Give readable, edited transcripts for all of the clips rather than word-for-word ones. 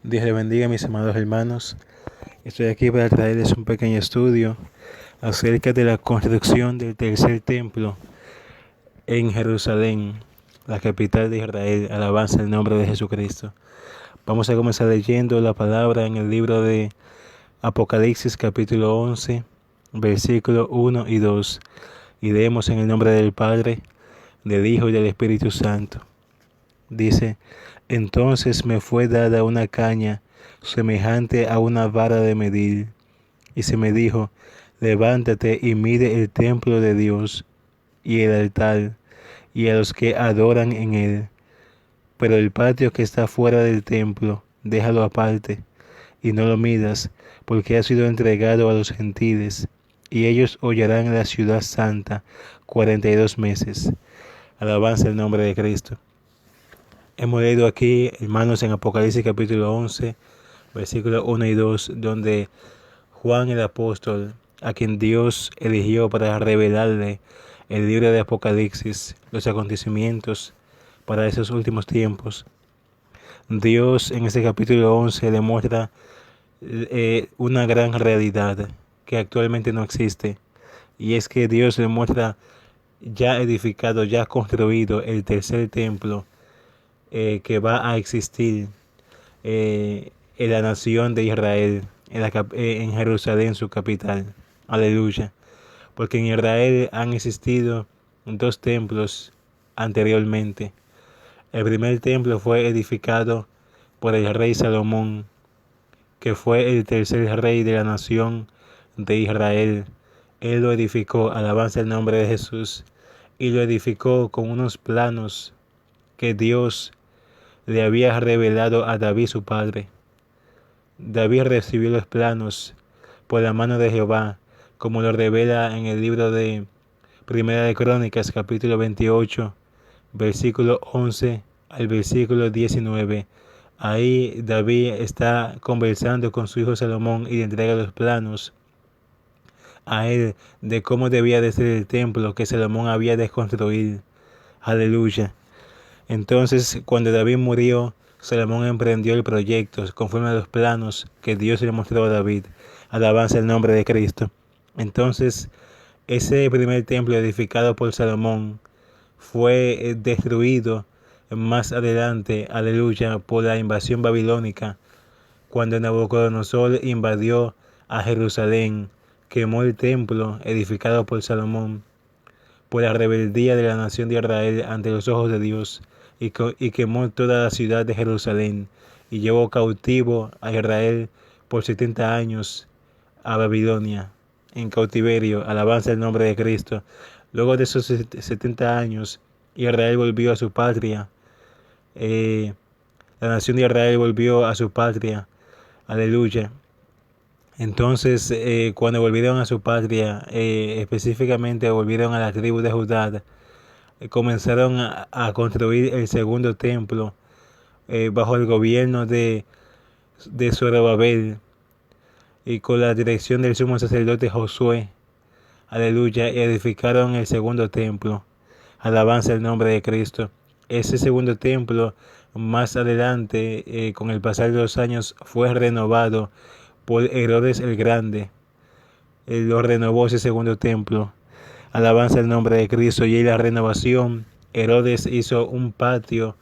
Dios le bendiga, mis amados hermanos. Estoy aquí para traerles un pequeño estudio acerca de la construcción del tercer templo en Jerusalén, la capital de Israel. Alabanza el nombre de Jesucristo. Vamos a comenzar leyendo la palabra en el libro de Apocalipsis capítulo 11, versículos 1 y 2. Y leemos en el nombre del Padre, del Hijo y del Espíritu Santo. Dice: entonces me fue dada una caña semejante a una vara de medir, y se me dijo: levántate y mide el templo de Dios, y el altar, y a los que adoran en él. Pero el patio que está fuera del templo, déjalo aparte, y no lo midas, porque ha sido entregado a los gentiles, y ellos hollarán la ciudad santa 42 meses. Alabanza el nombre de Cristo. Hemos leído aquí, hermanos, en Apocalipsis capítulo 11, versículos 1 y 2, donde Juan el apóstol, a quien Dios eligió para revelarle el libro de Apocalipsis, los acontecimientos para esos últimos tiempos, Dios en este capítulo 11 demuestra una gran realidad que actualmente no existe, y es que Dios demuestra ya edificado, ya construido el tercer templo que va a existir en la nación de Israel, en Jerusalén, su capital. Aleluya. Porque en Israel han existido dos templos anteriormente. El primer templo fue edificado por el rey Salomón, que fue el tercer rey de la nación de Israel. Él lo edificó, alabanza el nombre de Jesús, y lo edificó con unos planos que Dios le había revelado a David su padre. David recibió los planos por la mano de Jehová, como lo revela en el libro de Primera de Crónicas, capítulo 28, versículo 11 al versículo 19. Ahí David está conversando con su hijo Salomón y le entrega los planos a él de cómo debía de ser el templo que Salomón había de construir. Aleluya. Entonces, cuando David murió, Salomón emprendió el proyecto conforme a los planos que Dios le mostró a David. Alabanza el nombre de Cristo. Entonces, ese primer templo edificado por Salomón fue destruido más adelante, aleluya, por la invasión babilónica, cuando Nabucodonosor invadió a Jerusalén, quemó el templo edificado por Salomón, por la rebeldía de la nación de Israel ante los ojos de Dios, y quemó toda la ciudad de Jerusalén, y llevó cautivo a Israel por 70 años a Babilonia, en cautiverio. Alabanza el nombre de Cristo. Luego de esos 70 años, Israel volvió a su patria. La nación de Israel volvió a su patria. Aleluya. Entonces, cuando volvieron a su patria, específicamente volvieron a la tribu de Judá, comenzaron a construir el segundo templo bajo el gobierno de Zorobabel y con la dirección del sumo sacerdote Josué. Aleluya, y edificaron el segundo templo. Alabanza el nombre de Cristo. Ese segundo templo, más adelante, con el pasar de los años, fue renovado por Herodes el Grande. Él lo renovó ese segundo templo. Alabanza el nombre de Cristo. Y en la renovación, Herodes hizo un patio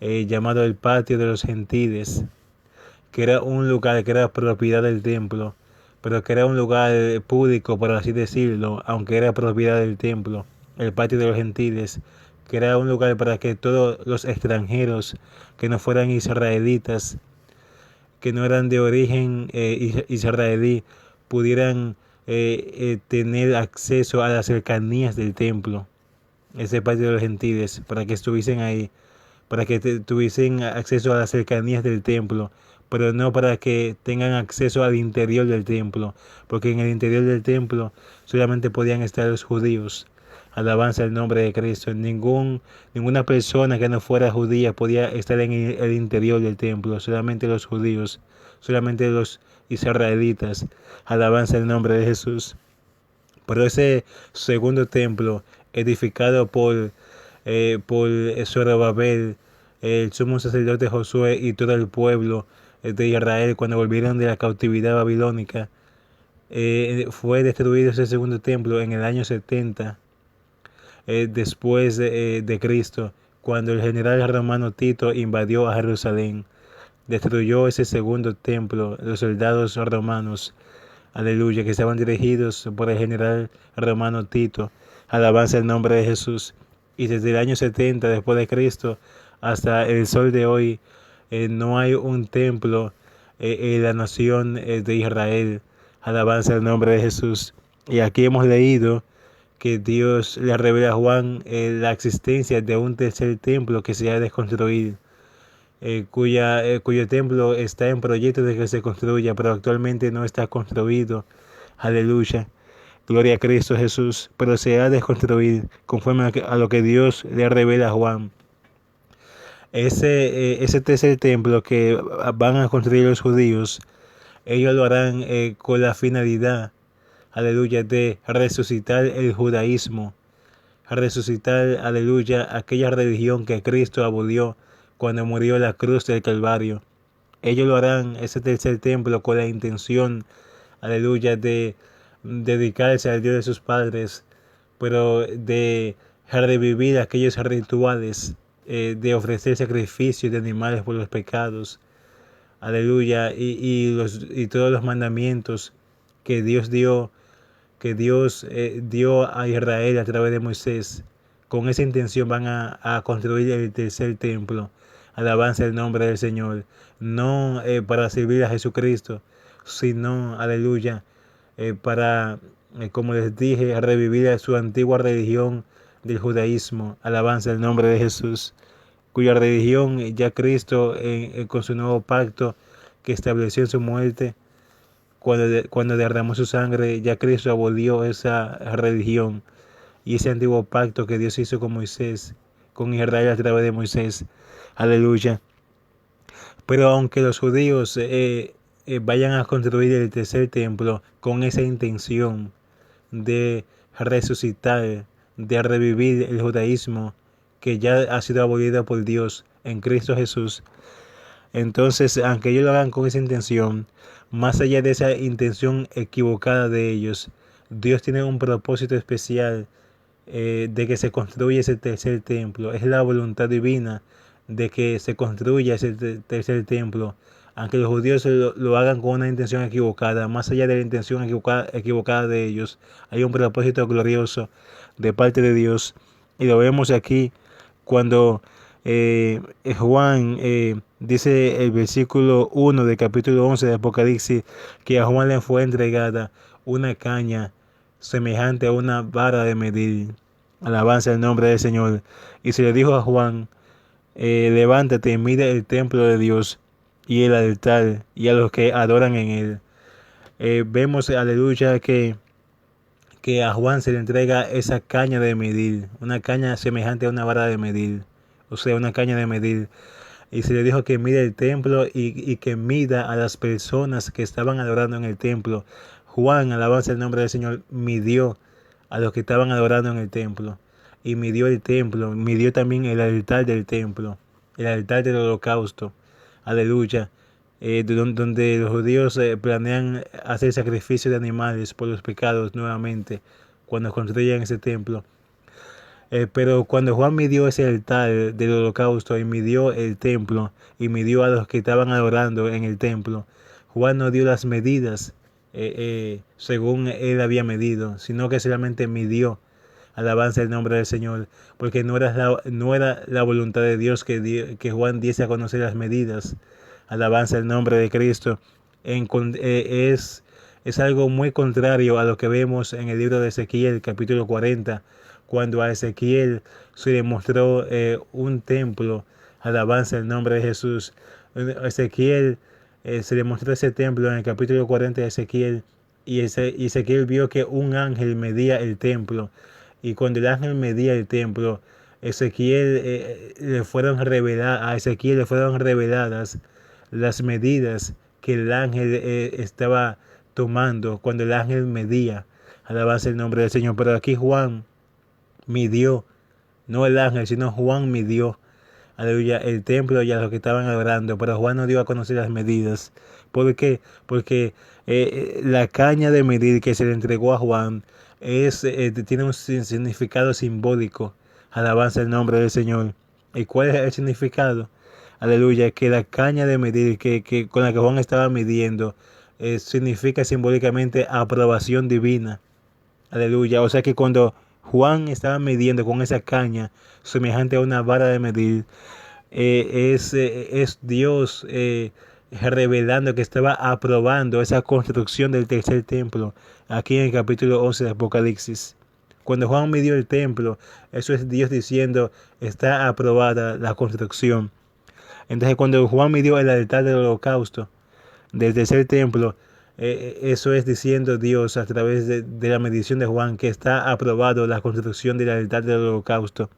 llamado el patio de los gentiles, que era un lugar que era propiedad del templo, pero que era un lugar público, por así decirlo, aunque era propiedad del templo, el patio de los gentiles, que era un lugar para que todos los extranjeros que no fueran israelitas, que no eran de origen israelí, pudieran tener acceso a las cercanías del templo, ese patio de los gentiles, para que estuviesen ahí, para que tuviesen acceso a las cercanías del templo, pero no para que tengan acceso al interior del templo, porque en el interior del templo solamente podían estar los judíos. Alabanza el nombre de Cristo. Ninguna persona que no fuera judía podía estar en el interior del templo, solamente los judíos, solamente los israelitas. Alabanza el nombre de Jesús. Pero ese segundo templo, edificado por Zorobabel, el sumo sacerdote Josué y todo el pueblo, de Israel cuando volvieron de la cautividad babilónica. Fue destruido ese segundo templo en el año 70 después de Cristo, cuando el general romano Tito invadió a Jerusalén. Destruyó ese segundo templo, los soldados romanos, aleluya, que estaban dirigidos por el general romano Tito. Alabanza el nombre de Jesús. Y desde el año 70 después de Cristo hasta el sol de hoy, no hay un templo en la nación de Israel. Alabanza el nombre de Jesús. Y aquí hemos leído que Dios le revela a Juan la existencia de un tercer templo que se ha de construir, cuyo templo está en proyecto de que se construya, pero actualmente no está construido. Aleluya. Gloria a Cristo Jesús. Pero se ha de construir conforme a lo que Dios le revela a Juan. Ese tercer templo que van a construir los judíos, ellos lo harán con la finalidad, aleluya, de resucitar el judaísmo, resucitar, aleluya, aquella religión que Cristo abolió cuando murió en la cruz del Calvario. Ellos lo harán, ese tercer templo, con la intención, aleluya, de dedicarse al Dios de sus padres, pero de revivir aquellos rituales, de ofrecer sacrificios de animales por los pecados, aleluya, y todos los mandamientos que Dios dio a Israel a través de Moisés. Con esa intención van a construir el tercer templo. Alabanza el nombre del Señor. No para servir a Jesucristo, sino, aleluya, para, como les dije, revivir su antigua religión del judaísmo. Alabanza el nombre de Jesús, cuya religión ya Cristo, con su nuevo pacto que estableció en su muerte, cuando derramó su sangre, ya Cristo abolió esa religión y ese antiguo pacto que Dios hizo con Moisés, con Israel a través de Moisés. Aleluya. Pero aunque los judíos vayan a construir el tercer templo con esa intención de resucitar, de revivir el judaísmo que ya ha sido abolido por Dios en Cristo Jesús, entonces, aunque ellos lo hagan con esa intención, más allá de esa intención equivocada de ellos, Dios tiene un propósito especial de que se construya ese tercer templo. Es la voluntad divina de que se construya ese tercer templo. Aunque los judíos lo hagan con una intención equivocada, más allá de la intención equivocada de ellos, hay un propósito glorioso de parte de Dios. Y lo vemos aquí cuando Juan dice el versículo 1 del capítulo 11 de Apocalipsis, que a Juan le fue entregada una caña semejante a una vara de medir. Alabanza el nombre del Señor. Y se le dijo a Juan, levántate y mide el templo de Dios y el altar y a los que adoran en él. Vemos, aleluya, que a Juan se le entrega esa caña de medir, una caña semejante a una vara de medir, o sea, una caña de medir. Y se le dijo que mida el templo y que mida a las personas que estaban adorando en el templo. Juan, alabanza el nombre del Señor, midió a los que estaban adorando en el templo. Y midió el templo, midió también el altar del templo, el altar del holocausto. Aleluya. Donde los judíos planean hacer sacrificio de animales por los pecados nuevamente cuando construyan ese templo. Pero cuando Juan midió ese altar del holocausto y midió el templo y midió a los que estaban adorando en el templo, Juan no dio las medidas según él había medido, sino que solamente midió. Alabanza el nombre del Señor, porque no era la voluntad de Dios que Juan diese a conocer las medidas. Alabanza el nombre de Cristo. Es algo muy contrario a lo que vemos en el libro de Ezequiel, capítulo 40, cuando a Ezequiel se le mostró un templo. Alabanza el nombre de Jesús. Ezequiel se le mostró ese templo en el capítulo 40 de Ezequiel, y Ezequiel vio que un ángel medía el templo. Y cuando el ángel medía el templo, a Ezequiel le fueron reveladas las medidas que el ángel estaba tomando cuando el ángel medía. Alabanza el nombre del Señor. Pero aquí Juan midió, no el ángel, sino Juan midió. aleluya, el templo y a los que estaban adorando, pero Juan no dio a conocer las medidas. ¿Por qué? Porque la caña de medir que se le entregó a Juan tiene un significado simbólico. Alabanza el nombre del Señor. ¿Y cuál es el significado? Aleluya, que la caña de medir con la que Juan estaba midiendo significa simbólicamente aprobación divina. Aleluya, o sea que cuando Juan estaba midiendo con esa caña semejante a una vara de medir, es Dios revelando que estaba aprobando esa construcción del tercer templo, aquí en el capítulo 11 de Apocalipsis. Cuando Juan midió el templo, eso es Dios diciendo, está aprobada la construcción. Entonces cuando Juan midió el altar del holocausto, del tercer templo, eso es diciendo Dios a través de la medición de Juan que está aprobado la construcción del altar del holocausto.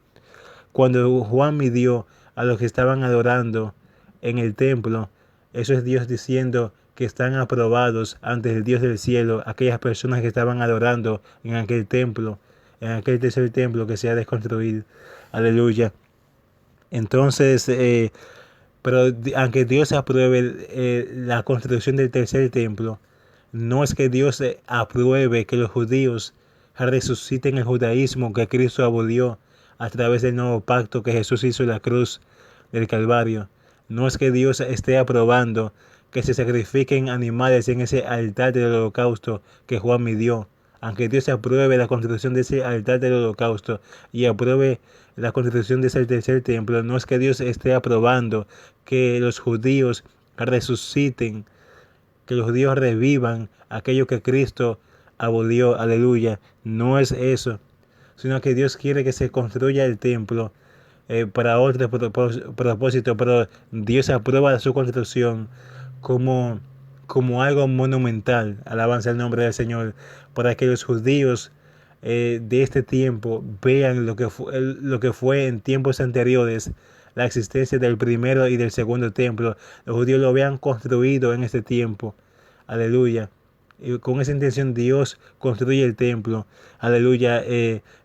Cuando Juan midió a los que estaban adorando en el templo, eso es Dios diciendo que están aprobados ante el Dios del cielo aquellas personas que estaban adorando en aquel templo, en aquel tercer templo que se ha de construir. Aleluya. Entonces, pero aunque Dios apruebe la construcción del tercer templo, no es que Dios apruebe que los judíos resuciten el judaísmo que Cristo abolió a través del nuevo pacto que Jesús hizo en la cruz del Calvario. No es que Dios esté aprobando que se sacrifiquen animales en ese altar del holocausto que Juan midió. Aunque Dios apruebe la construcción de ese altar del holocausto y apruebe la construcción de ese tercer templo, no es que Dios esté aprobando que los judíos resuciten, que los judíos revivan aquello que Cristo abolió, aleluya. No es eso, sino que Dios quiere que se construya el templo para otro propósito, pero Dios aprueba su construcción como algo monumental, alabanza el nombre del Señor, para que los judíos de este tiempo vean lo que fue en tiempos anteriores la existencia del primero y del segundo templo. Los judíos lo habían construido en este tiempo, aleluya. Y con esa intención Dios construye el templo, aleluya.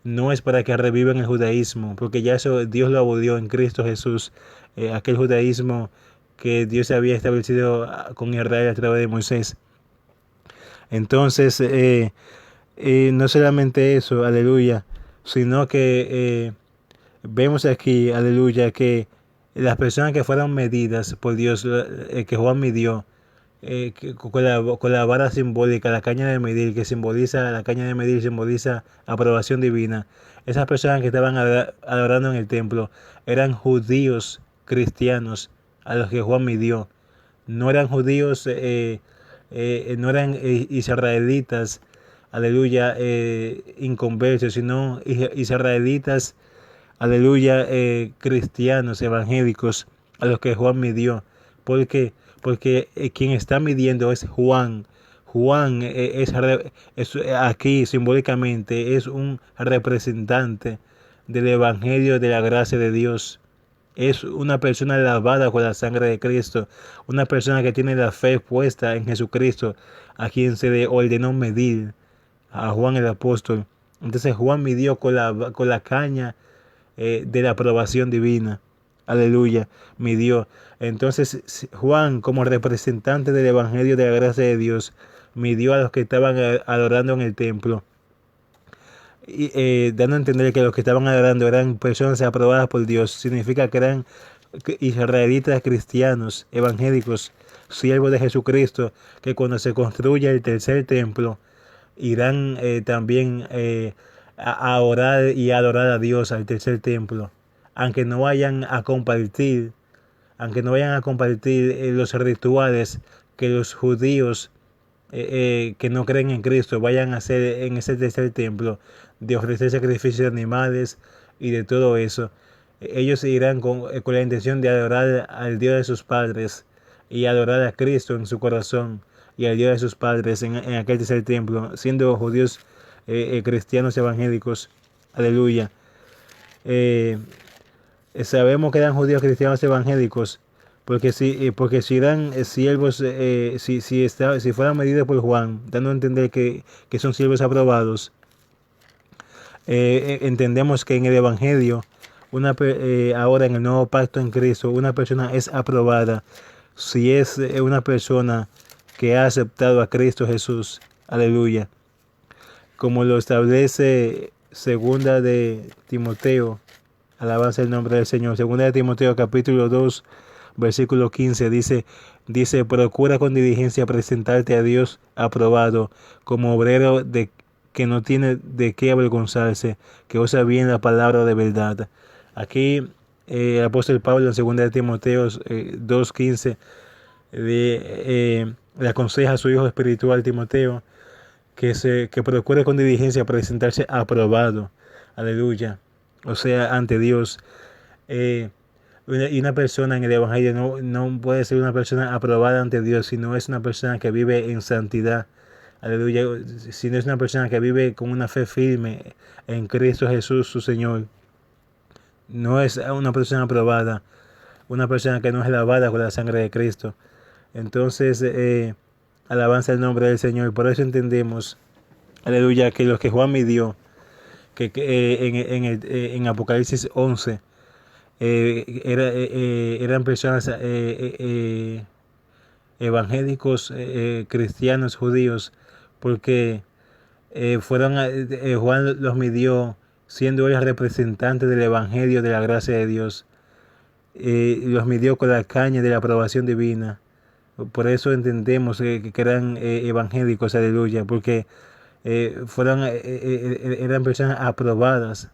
No es para que revivan el judaísmo, porque ya eso Dios lo abolió en Cristo Jesús, aquel judaísmo que Dios había establecido con Israel a través de Moisés. Entonces, no solamente eso, aleluya, sino que vemos aquí, aleluya, que las personas que fueron medidas por Dios, que Juan midió, con la vara simbólica, la caña de medir, que simboliza, la caña de medir simboliza aprobación divina. Esas personas que estaban adorando en el templo eran judíos cristianos a los que Juan midió. No eran judíos, no eran israelitas, aleluya, inconversos, sino israelitas, aleluya, cristianos, evangélicos, a los que Juan midió. Porque quien está midiendo es Juan. Juan aquí simbólicamente es un representante del Evangelio de la gracia de Dios. Es una persona lavada con la sangre de Cristo, una persona que tiene la fe puesta en Jesucristo, a quien se le ordenó medir, a Juan el apóstol. Entonces Juan midió con la caña de la aprobación divina. Aleluya, midió. Entonces Juan, como representante del Evangelio de la gracia de Dios, midió a los que estaban adorando en el templo, y dando a entender que los que estaban adorando eran personas aprobadas por Dios. Significa que eran israelitas cristianos, evangélicos, siervos de Jesucristo, que cuando se construya el tercer templo, irán también a orar y a adorar a Dios al tercer templo, aunque no vayan a compartir los rituales que los judíos que no creen en Cristo vayan a hacer en ese tercer templo, de ofrecer sacrificios de animales y de todo eso. Ellos irán con la intención de adorar al Dios de sus padres y adorar a Cristo en su corazón y al Dios de sus padres en aquel tercer templo, siendo judíos cristianos evangélicos. Aleluya. Sabemos que eran judíos cristianos evangélicos porque si eran siervos, si fueran medidos por Juan, dando a entender que son siervos aprobados, entendemos que en el Evangelio ahora en el nuevo pacto en Cristo, una persona es aprobada si es una persona que ha aceptado a Cristo Jesús. Aleluya. Como lo establece segunda de Timoteo, alabanza el nombre del Señor. Segunda de Timoteo capítulo 2, versículo 15 dice, procura con diligencia presentarte a Dios aprobado, como obrero que no tiene de qué avergonzarse, que usa bien la palabra de verdad. Aquí el apóstol Pablo en segunda de Timoteo 2:15 le aconseja a su hijo espiritual Timoteo que procure con diligencia presentarse aprobado. Aleluya. O sea, ante Dios. Y una persona en el Evangelio no puede ser una persona aprobada ante Dios si no es una persona que vive en santidad. Aleluya. Si no es una persona que vive con una fe firme en Cristo Jesús, su Señor. No es una persona aprobada. Una persona que no es lavada con la sangre de Cristo. Entonces, alabanza el nombre del Señor. Por eso entendemos, aleluya, que los que Juan midió, en Apocalipsis 11, eran personas evangélicos, cristianos, judíos, porque Juan los midió siendo él representante del Evangelio de la gracia de Dios. Los midió con la caña de la aprobación divina. Por eso entendemos que eran evangélicos, aleluya, porque eran personas aprobadas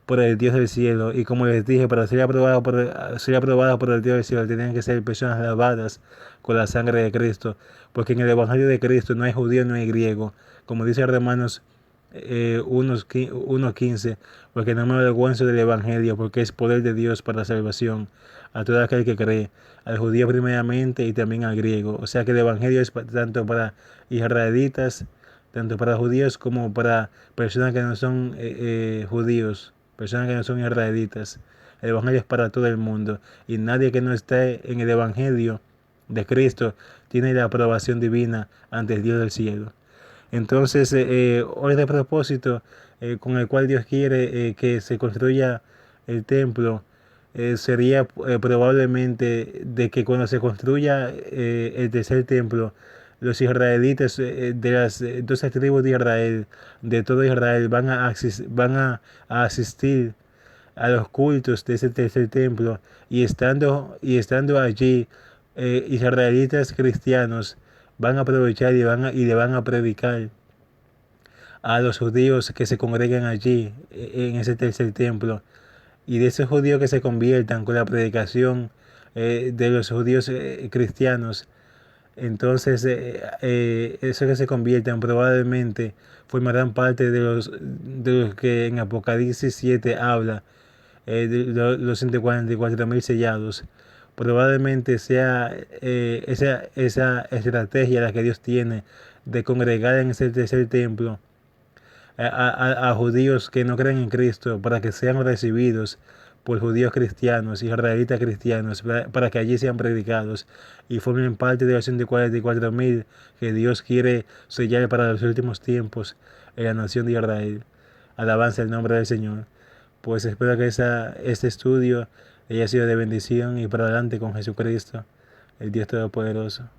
por el Dios del cielo. Y como les dije, para ser aprobados por el Dios del cielo, tenían que ser personas lavadas con la sangre de Cristo, porque en el Evangelio de Cristo no hay judío, no hay griego, como dice Romanos 1:15, porque no me avergüenzo del Evangelio, porque es poder de Dios para la salvación a todo aquel que cree, al judío primeramente y también al griego. O sea que el Evangelio es tanto para israelitas, tanto para judíos como para personas que no son judíos, personas que no son israelitas. El Evangelio es para todo el mundo, y nadie que no esté en el Evangelio de Cristo tiene la aprobación divina ante el Dios del cielo. Entonces, hoy de propósito con el cual Dios quiere que se construya el templo, sería probablemente de que cuando se construya el tercer templo, los israelitas de las 12 tribus de Israel, de todo Israel, van a asistir a los cultos de ese tercer templo, y estando allí, israelitas cristianos van a aprovechar y le van a predicar a los judíos que se congregan allí en ese tercer templo, y de esos judíos que se conviertan con la predicación de los judíos cristianos. Entonces, esos que se conviertan probablemente formarán parte de los que en Apocalipsis 7 habla, los 144,000 sellados. Probablemente sea esa estrategia la que Dios tiene de congregar en ese tercer templo a judíos que no creen en Cristo, para que sean recibidos por judíos cristianos y israelitas cristianos, para que allí sean predicados y formen parte de los 144,000 que Dios quiere sellar para los últimos tiempos en la nación de Israel. Alabanza el nombre del Señor. Pues espero que este estudio haya sido de bendición, y para adelante con Jesucristo, el Dios Todopoderoso.